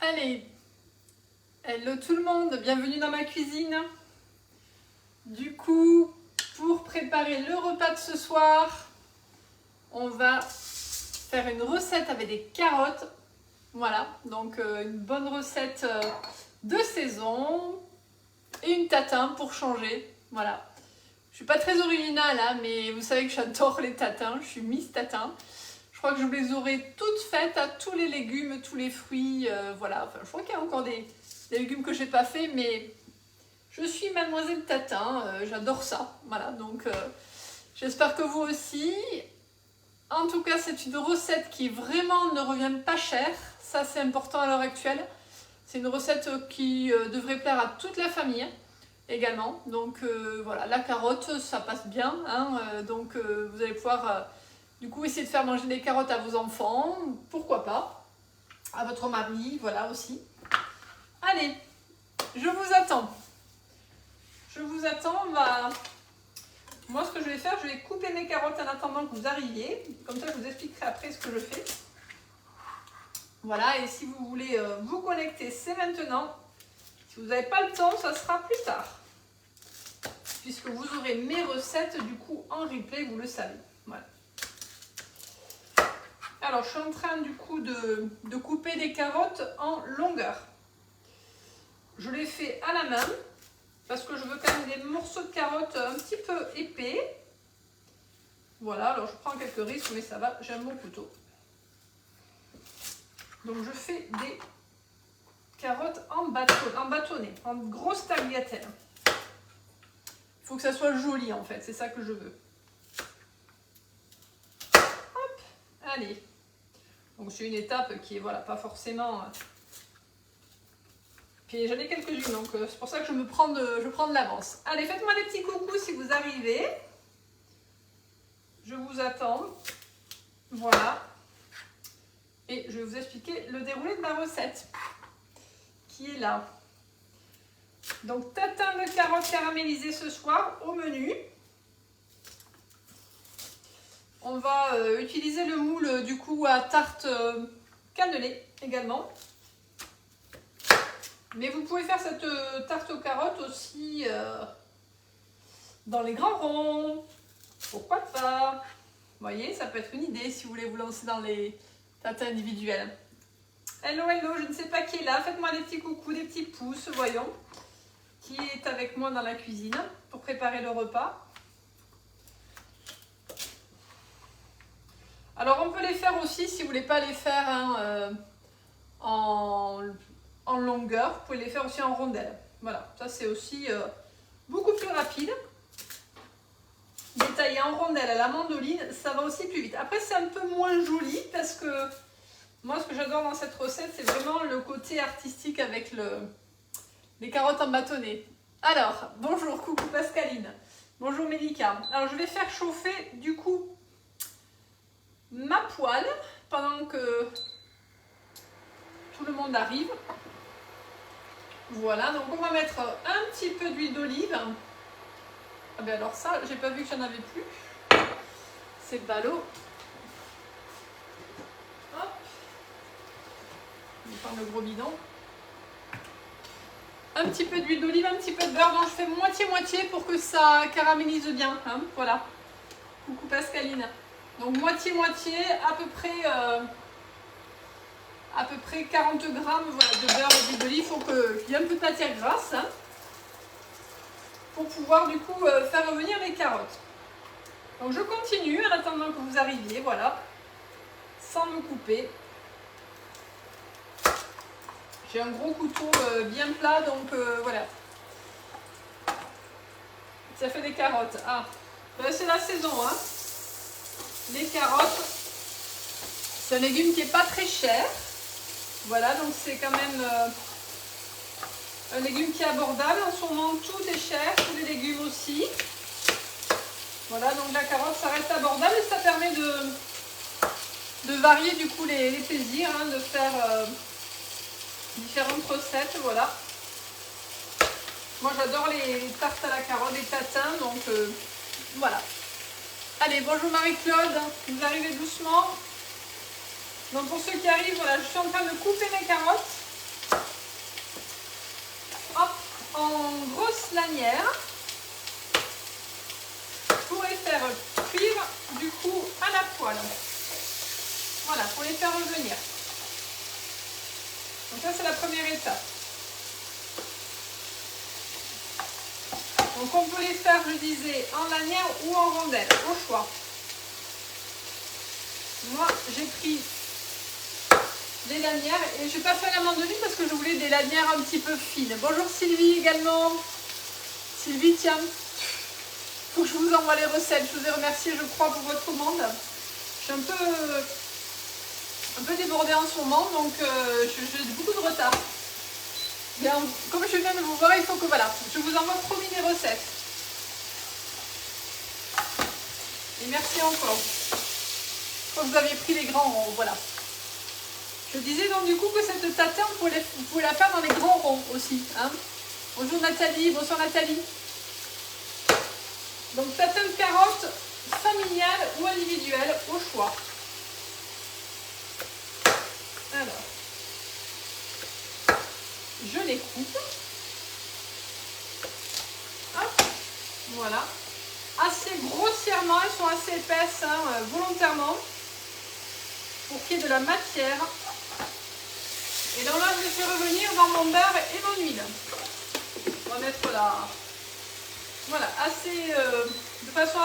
Allez, hello tout le monde, bienvenue dans ma cuisine. Du coup, pour préparer le repas de ce soir, on va faire une recette avec des carottes. Voilà, donc une bonne recette de saison et une tatin pour changer. Voilà, je suis pas très originale, hein, mais vous savez que j'adore les tatins, je suis Miss Tatin. Je crois que je les aurai toutes faites à tous les légumes, tous les fruits, voilà. Enfin, je crois qu'il y a encore des légumes que j'ai pas fait, mais je suis Mademoiselle Tatin, j'adore ça. Voilà, donc j'espère que vous aussi. En tout cas, c'est une recette qui vraiment ne revient pas cher. Ça, c'est important à l'heure actuelle. C'est une recette qui devrait plaire à toute la famille également. Donc voilà, la carotte, ça passe bien. Hein, donc vous allez pouvoir du coup essayer de faire manger des carottes à vos enfants. Pourquoi pas. À votre mari, voilà aussi. Allez, je vous attends. Je vous attends. Moi, ce que je vais faire, je vais couper mes carottes en attendant que vous arriviez. Comme ça, je vous expliquerai après ce que je fais. Voilà, et si vous voulez vous connecter, c'est maintenant. Si vous n'avez pas le temps, ça sera plus tard. Puisque vous aurez mes recettes, du coup, en replay, vous le savez. Voilà. Alors, je suis en train, du coup, de couper des carottes en longueur. Je les fais à la main. Parce que je veux quand même des morceaux de carottes un petit peu épais. Voilà, alors je prends quelques risques, mais ça va, j'aime mon couteau. Donc je fais des carottes en bâtonnet, en grosse tagliatelle. Il faut que ça soit joli en fait, c'est ça que je veux. Hop, allez. Donc c'est une étape qui est voilà, pas forcément... Puis j'en ai quelques-unes, donc c'est pour ça que je prends de l'avance. Allez, faites-moi des petits coucous si vous arrivez. Je vous attends. Voilà. Et je vais vous expliquer le déroulé de ma recette qui est là. Donc, tatin de carottes caramélisées ce soir au menu. On va utiliser le moule du coup à tarte cannelée également. Mais vous pouvez faire cette tarte aux carottes aussi dans les grands ronds. Pourquoi pas? Vous voyez, ça peut être une idée si vous voulez vous lancer dans les tatins individuels. Hello, hello, je ne sais pas qui est là. Faites-moi des petits coucous, des petits pouces, voyons. Qui est avec moi dans la cuisine pour préparer le repas. Alors, on peut les faire aussi, si vous ne voulez pas les faire hein, en longueur, vous pouvez les faire aussi en rondelles. Voilà, ça c'est aussi beaucoup plus rapide. Détaillé en rondelles à la mandoline, ça va aussi plus vite. Après, c'est un peu moins joli parce que moi, ce que j'adore dans cette recette, c'est vraiment le côté artistique avec les carottes en bâtonnet. Alors, bonjour, coucou Pascaline. Bonjour Mélika. Alors, je vais faire chauffer du coup ma poêle pendant que tout le monde arrive. Voilà, donc on va mettre un petit peu d'huile d'olive. Ah ben alors ça, j'ai pas vu que j'en avais plus. C'est ballot. Hop. Je vais prendre le gros bidon. Un petit peu d'huile d'olive, un petit peu de beurre. Donc je fais moitié-moitié pour que ça caramélise bien. Hein, voilà. Coucou Pascaline. Donc moitié-moitié, à peu près 40 grammes voilà, de beurre et d'huile d'olive. Il faut qu'il y ait un peu de matière grasse. Hein, pour pouvoir du coup faire revenir les carottes. Donc je continue en attendant que vous arriviez, voilà, sans me couper. J'ai un gros couteau bien plat, donc voilà. Ça fait des carottes. Ah, ben, c'est la saison, hein. Les carottes, c'est un légume qui n'est pas très cher. Voilà, donc c'est quand même... un légume qui est abordable. En ce moment, tout est cher, tous les légumes aussi. Voilà, donc la carotte, ça reste abordable et ça permet de varier du coup les plaisirs, hein, de faire différentes recettes, voilà. Moi, j'adore les tartes à la carotte, les tatins, donc voilà. Allez, bonjour Marie-Claude, vous arrivez doucement. Donc pour ceux qui arrivent, voilà, je suis en train de couper mes carottes. en grosses lanières pour les faire cuire du coup à la poêle. Voilà, pour les faire revenir. Donc ça c'est la première étape. Donc on peut les faire, je disais, en lanière ou en rondelle, au choix. Moi j'ai pris des lanières et je n'ai pas fait la mandoline parce que je voulais des lanières un petit peu fines. Bonjour Sylvie également. Sylvie, tiens, il faut que je vous envoie les recettes. Je vous ai remercié, je crois, pour votre commande. Je suis un peu débordée en ce moment, donc j'ai beaucoup de retard. Bien, comme je viens de vous voir, il faut que voilà, je vous envoie promis les recettes. Et merci encore. Je crois que vous aviez pris les grands ronds, voilà. Je disais donc du coup que cette tatin, vous pouvez la faire dans les grands ronds aussi. Hein. Bonjour Nathalie, bonsoir Nathalie. Donc tatin de carottes familiale ou individuelle, au choix. Alors, je les coupe. Hop, voilà. Assez grossièrement, elles sont assez épaisses, hein, volontairement, pour qu'il y ait de la matière. Et donc là, je les fais revenir dans mon beurre et mon huile. On va mettre là, voilà, de façon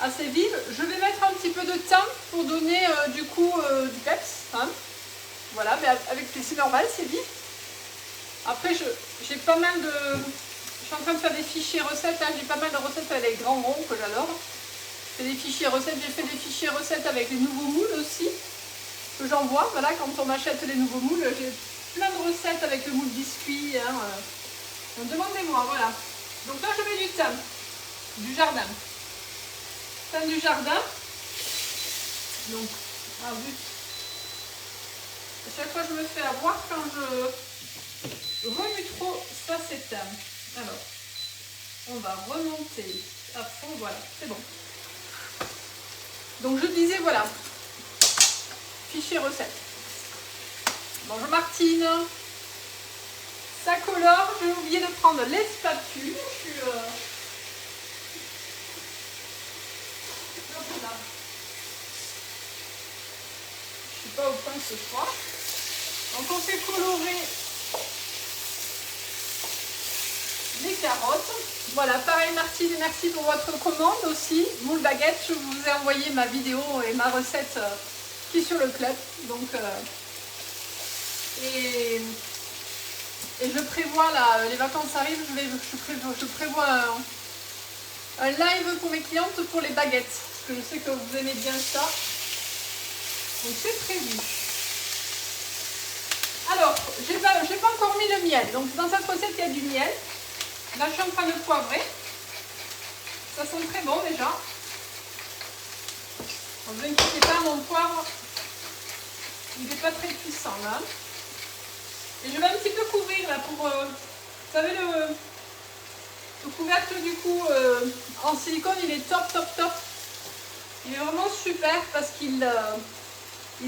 assez vive. Je vais mettre un petit peu de thym pour donner du coup du peps. Hein. Voilà, mais avec c'est normal, c'est vif. Après, j'ai pas mal de... Je suis en train de faire des fichiers recettes. Hein. J'ai pas mal de recettes avec les grands ronds que j'adore. Je fais des fichiers recettes. J'ai fait des fichiers recettes avec les nouveaux moules aussi. Que j'envoie, voilà, quand on m'achète les nouveaux moules, j'ai plein de recettes avec le moule biscuit, hein, donc demandez-moi, voilà. Donc là je mets du thym, du jardin, thym du jardin, donc, vite. À chaque fois je me fais avoir quand je remue trop, ça c'est thym. Alors, on va remonter à fond, voilà, c'est bon. Donc je disais, voilà. Fichier recette. Bonjour Martine. Ça colore. J'ai oublié de prendre les spatules. Je suis pas au point ce soir. Donc on fait colorer les carottes. Voilà, pareil Martine, et merci pour votre commande aussi. Moule baguette, je vous ai envoyé ma vidéo et ma recette sur le club, donc et je prévois là, les vacances arrivent, je prévois un live pour mes clientes pour les baguettes, parce que je sais que vous aimez bien ça, donc c'est prévu. Alors, j'ai pas encore mis le miel, donc dans cette recette il y a du miel. Là je suis en train de poivrer, ça sent très bon déjà. Ne vous inquiétez pas, mon poivre il n'est pas très puissant là. Et je vais un petit peu couvrir là pour, vous savez, le couvercle du coup en silicone, il est top. Il est vraiment super parce qu'il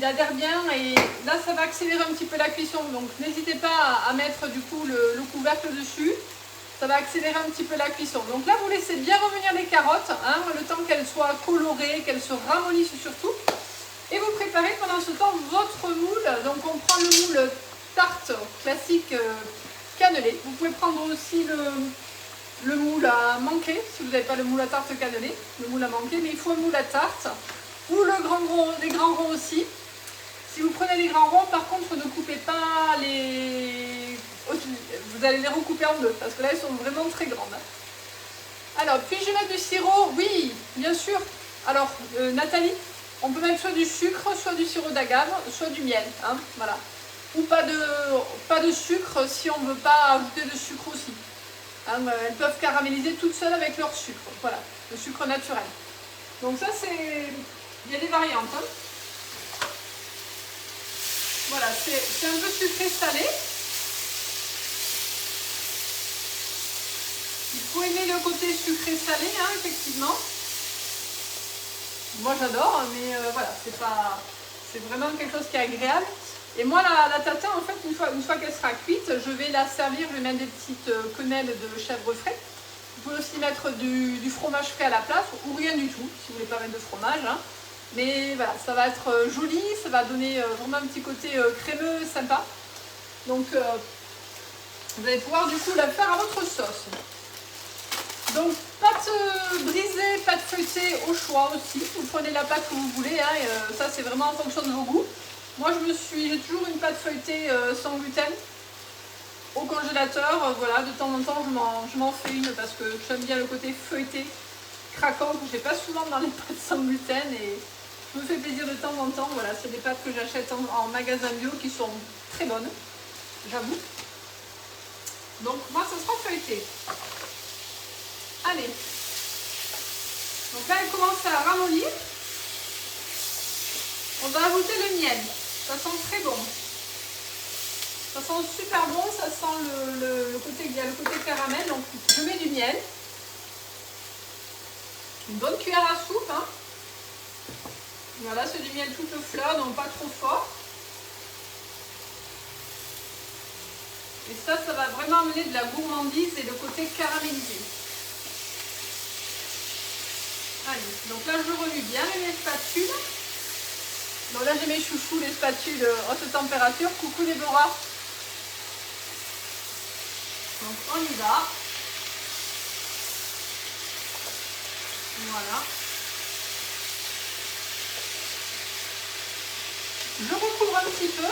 adhère bien et là ça va accélérer un petit peu la cuisson. Donc n'hésitez pas à mettre du coup le couvercle dessus. Ça va accélérer un petit peu la cuisson. Donc là vous laissez bien revenir les carottes, hein, le temps qu'elles soient colorées, qu'elles se ramollissent surtout. Et vous préparez pendant ce temps votre moule. Donc on prend le moule tarte classique cannelé. Vous pouvez prendre aussi le moule à manquer, si vous n'avez pas le moule à tarte cannelé, le moule à manquer, mais il faut un moule à tarte. Ou les grands ronds aussi. Si vous prenez les grands ronds, par contre, ne coupez pas les... Vous allez les recouper en deux, parce que là, elles sont vraiment très grandes. Alors, puis-je mettre du sirop? Oui, bien sûr. Alors, Nathalie, on peut mettre soit du sucre, soit du sirop d'agave, soit du miel. Hein, voilà. Ou pas de sucre si on ne veut pas ajouter de sucre aussi. Hein, elles peuvent caraméliser toutes seules avec leur sucre. Voilà, le sucre naturel. Donc ça, c'est... Il y a des variantes. Hein. Voilà, c'est un peu sucré-salé. Il faut aimer le côté sucré-salé, hein, effectivement. Moi, j'adore, mais voilà, c'est vraiment quelque chose qui est agréable. Et moi, la tatin, en fait, une fois qu'elle sera cuite, je vais la servir, je vais mettre des petites quenelles de chèvre frais. Vous pouvez aussi mettre du fromage frais à la place, ou rien du tout, si vous voulez pas mettre de fromage. Hein. Mais voilà, ça va être joli, ça va donner vraiment un petit côté crémeux, sympa. Donc, vous allez pouvoir du coup la faire à votre sauce. Donc, pâte brisée, pâte feuilletée au choix aussi. Vous prenez la pâte que vous voulez, hein, ça c'est vraiment en fonction de vos goûts. Moi, j'ai toujours une pâte feuilletée sans gluten au congélateur. Voilà, de temps en temps, je m'en fais une parce que j'aime bien le côté feuilleté, craquant que j'ai pas souvent dans les pâtes sans gluten et je me fais plaisir de temps en temps. Voilà, c'est des pâtes que j'achète en magasin bio qui sont très bonnes, j'avoue. Donc, moi, ce sera feuilleté. Allez. Donc là, elle commence à ramollir. On va ajouter le miel. Ça sent très bon. Ça sent super bon, ça sent le côté, il y a le côté caramel. Donc je mets du miel. Une bonne cuillère à soupe. Hein. Voilà, c'est du miel toute fleur, donc pas trop fort. Et ça va vraiment amener de la gourmandise et le côté caramélisé. Allez, donc là je remue bien mes spatules. Donc là j'ai mes chouchous, les spatules haute température. Coucou Déborah. Donc on y va. Voilà. Je recouvre un petit peu.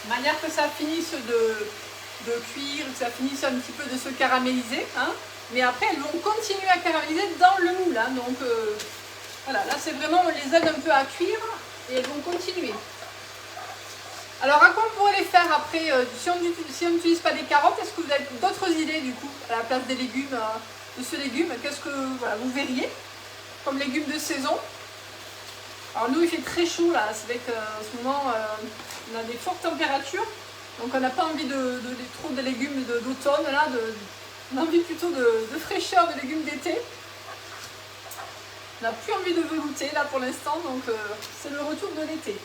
De manière que ça finisse de cuire, que ça finisse un petit peu de se caraméliser. Hein. Mais après elles vont continuer à caraméliser dans le moule. Hein. Donc voilà, là c'est vraiment, on les aide un peu à cuire et elles vont continuer. Alors à quoi on pourrait les faire après, si on n'utilise pas des carottes, est-ce que vous avez d'autres idées du coup, à la place des légumes, de ce légume? Qu'est-ce que voilà, vous verriez comme légumes de saison? Alors nous il fait très chaud là, c'est vrai qu'en ce moment on a des fortes températures, donc on n'a pas envie de trop de légumes d'automne là, on a envie plutôt de fraîcheur, de légumes d'été. On n'a plus envie de velouter là pour l'instant, donc c'est le retour de l'été.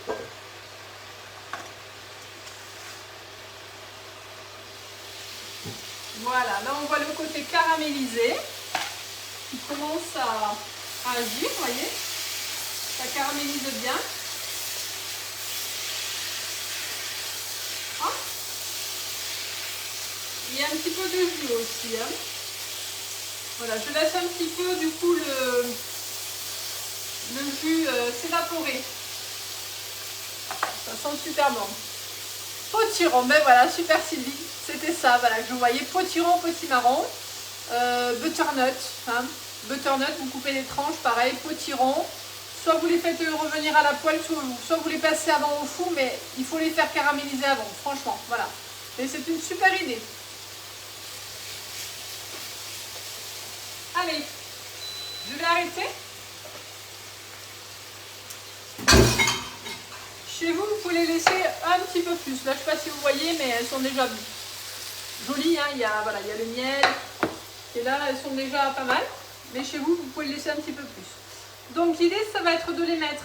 Voilà, là on voit le côté caramélisé qui commence à agir, vous voyez. Ça caramélise bien. Ah. Il y a un petit peu de jus aussi. Hein. Voilà, je laisse un petit peu du coup le jus s'évaporer. Ça sent super bon. Potiron, ben voilà, super Sylvie, c'était ça, voilà, je vous voyais potiron, potimarron, butternut, hein. Butternut, vous coupez les tranches, pareil, potiron, soit vous les faites revenir à la poêle, soit vous les passez avant au four, mais il faut les faire caraméliser avant, franchement, voilà. Et c'est une super idée. Allez, je vais arrêter. Chez vous, vous pouvez les laisser un petit peu plus. Là, je ne sais pas si vous voyez, mais elles sont déjà jolies. Hein. Il y a le miel. Et là, elles sont déjà pas mal. Mais chez vous, vous pouvez les laisser un petit peu plus. Donc, l'idée, ça va être de les mettre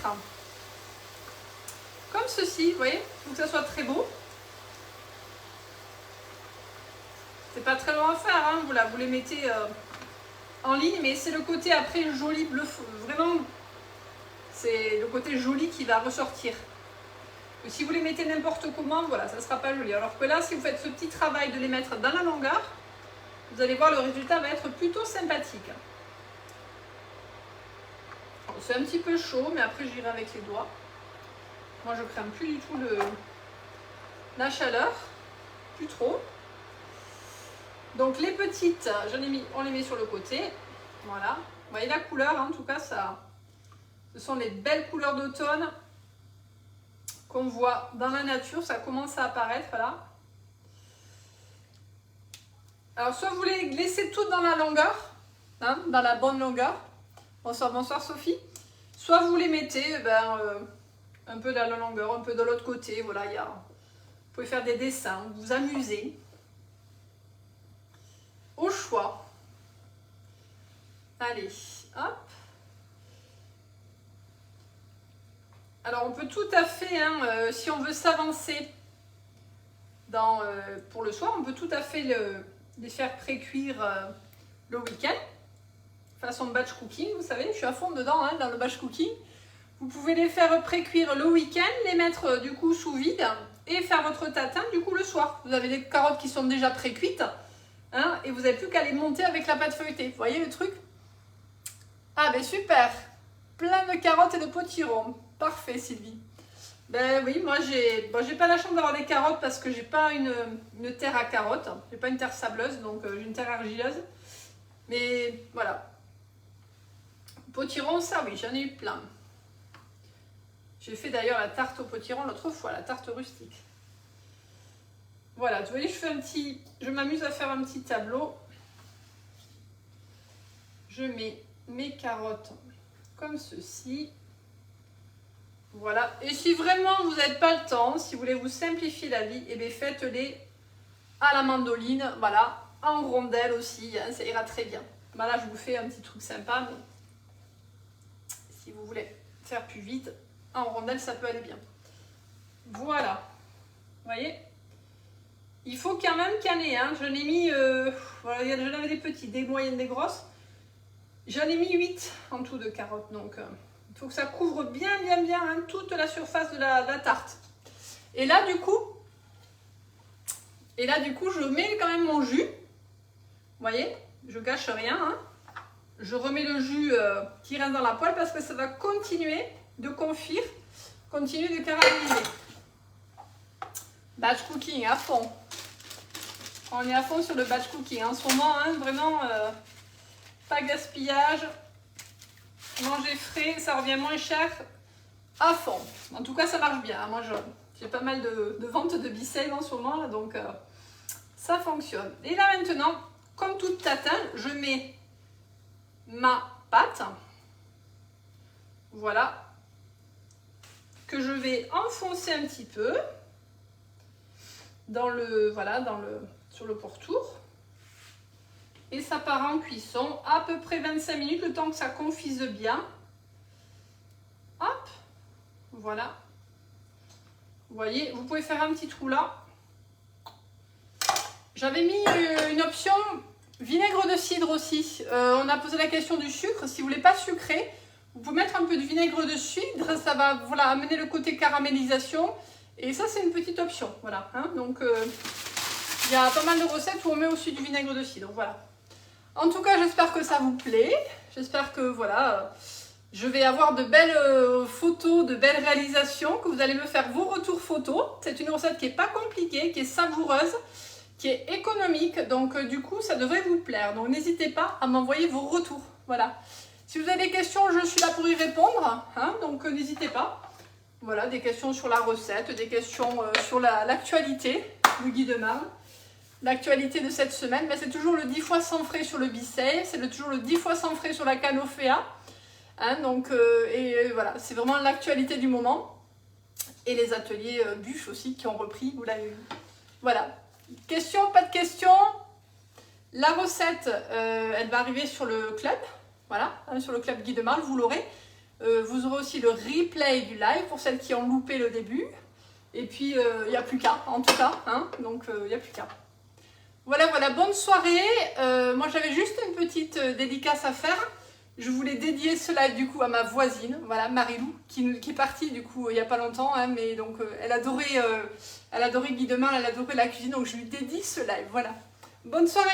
comme ceci. Vous voyez, pour que ça soit très beau. C'est pas très long à faire. Hein. Vous les mettez en ligne. Mais c'est le côté après joli bleu. Vraiment, c'est le côté joli qui va ressortir. Si vous les mettez n'importe comment, voilà, ça ne sera pas joli. Alors que là, si vous faites ce petit travail de les mettre dans la longueur, vous allez voir, le résultat va être plutôt sympathique. C'est un petit peu chaud, mais après j'irai avec les doigts. Moi, je crème plus du tout la chaleur, plus trop. Donc les petites, on les met sur le côté. Voilà. Vous voyez la couleur, hein, en tout cas, ce sont les belles couleurs d'automne qu'on voit dans la nature, ça commence à apparaître là. Alors soit vous les laissez toutes dans la longueur, hein, dans la bonne longueur. Bonsoir, bonsoir Sophie. Soit vous les mettez un peu dans la longueur, un peu de l'autre côté. Voilà, vous pouvez faire des dessins, vous amuser. Au choix. Allez, hop. Alors on peut tout à fait, hein, si on veut s'avancer pour le soir, on peut tout à fait les faire pré-cuire le week-end, façon batch cooking, vous savez, je suis à fond dedans, hein, dans le batch cooking. Vous pouvez les faire pré-cuire le week-end, les mettre du coup sous vide et faire votre tatin du coup le soir. Vous avez des carottes qui sont déjà pré-cuites, hein, et vous n'avez plus qu'à les monter avec la pâte feuilletée. Vous voyez le truc? Ah ben super, plein de carottes et de potirons. Parfait Sylvie. Ben oui, moi j'ai pas la chance d'avoir des carottes parce que j'ai pas une terre à carottes. J'ai pas une terre sableuse, donc j'ai une terre argileuse. Mais voilà. Potirons, ça oui, j'en ai eu plein. J'ai fait d'ailleurs la tarte au potiron l'autre fois, la tarte rustique. Voilà, vous voyez, je m'amuse à faire un petit tableau. Je mets mes carottes comme ceci. Voilà, et si vraiment vous n'avez pas le temps, si vous voulez vous simplifier la vie, eh bien faites-les à la mandoline, voilà, en rondelles aussi, hein, ça ira très bien. Voilà, je vous fais un petit truc sympa, mais si vous voulez faire plus vite, en rondelles, ça peut aller bien. Voilà, vous voyez, il faut quand même canner, hein. J'en ai mis, voilà, j'en avais des petits, des moyennes, des grosses. J'en ai mis 8 en tout de carottes, donc il faut que ça couvre bien, hein, toute la surface de la tarte. Et là, du coup, je mets quand même mon jus. Vous voyez, je gâche rien, hein. Je remets le jus qui reste dans la poêle parce que ça va continuer de confire, continuer de caraméliser. Batch cooking à fond. On est à fond sur le batch cooking en ce moment, hein, vraiment pas gaspillage. Manger frais, ça revient moins cher à fond. En tout cas, ça marche bien. Moi, j'ai pas mal de ventes de Bicel en ce moment, là, donc ça fonctionne. Et là, maintenant, comme toute tatin, je mets ma pâte. Voilà. Que je vais enfoncer un petit peu sur le pourtour. Et ça part en cuisson à peu près 25 minutes, le temps que ça confise bien. Hop, voilà. Vous voyez, vous pouvez faire un petit trou là. J'avais mis une option vinaigre de cidre aussi. On a posé la question du sucre. Si vous ne voulez pas sucrer, vous pouvez mettre un peu de vinaigre de cidre. Ça va voilà, amener le côté caramélisation. Et ça, c'est une petite option. Voilà, hein. Donc, il y a pas mal de recettes où on met aussi du vinaigre de cidre. Voilà. En tout cas, j'espère que ça vous plaît. J'espère que voilà, je vais avoir de belles photos, de belles réalisations, que vous allez me faire vos retours photos. C'est une recette qui n'est pas compliquée, qui est savoureuse, qui est économique. Donc du coup, ça devrait vous plaire. Donc n'hésitez pas à m'envoyer vos retours. Voilà. Si vous avez des questions, je suis là pour y répondre. Hein, donc n'hésitez pas. Voilà, des questions sur la recette, des questions sur l'actualité du Guy de Marne. L'actualité de cette semaine, ben, c'est toujours le 10 fois sans frais sur le Bicey, c'est toujours le 10 fois sans frais sur la Canofea. Hein, donc, et voilà, c'est vraiment l'actualité du moment. Et les ateliers bûches aussi qui ont repris, vous l'avez vu. Voilà. Question, pas de question. La recette, elle va arriver sur le club. Voilà, hein, sur le club Guy de Marle, vous l'aurez. Vous aurez aussi le replay du live pour celles qui ont loupé le début. Et puis, il n'y a plus qu'à, en tout cas. Hein, donc, il n'y a plus qu'à. Voilà, bonne soirée. Moi, j'avais juste une petite dédicace à faire. Je voulais dédier ce live du coup à ma voisine, voilà, Marilou, qui est partie du coup il n'y a pas longtemps, hein, mais donc elle adorait Guy de Marle, elle adorait la cuisine, donc je lui dédie ce live, voilà. Bonne soirée.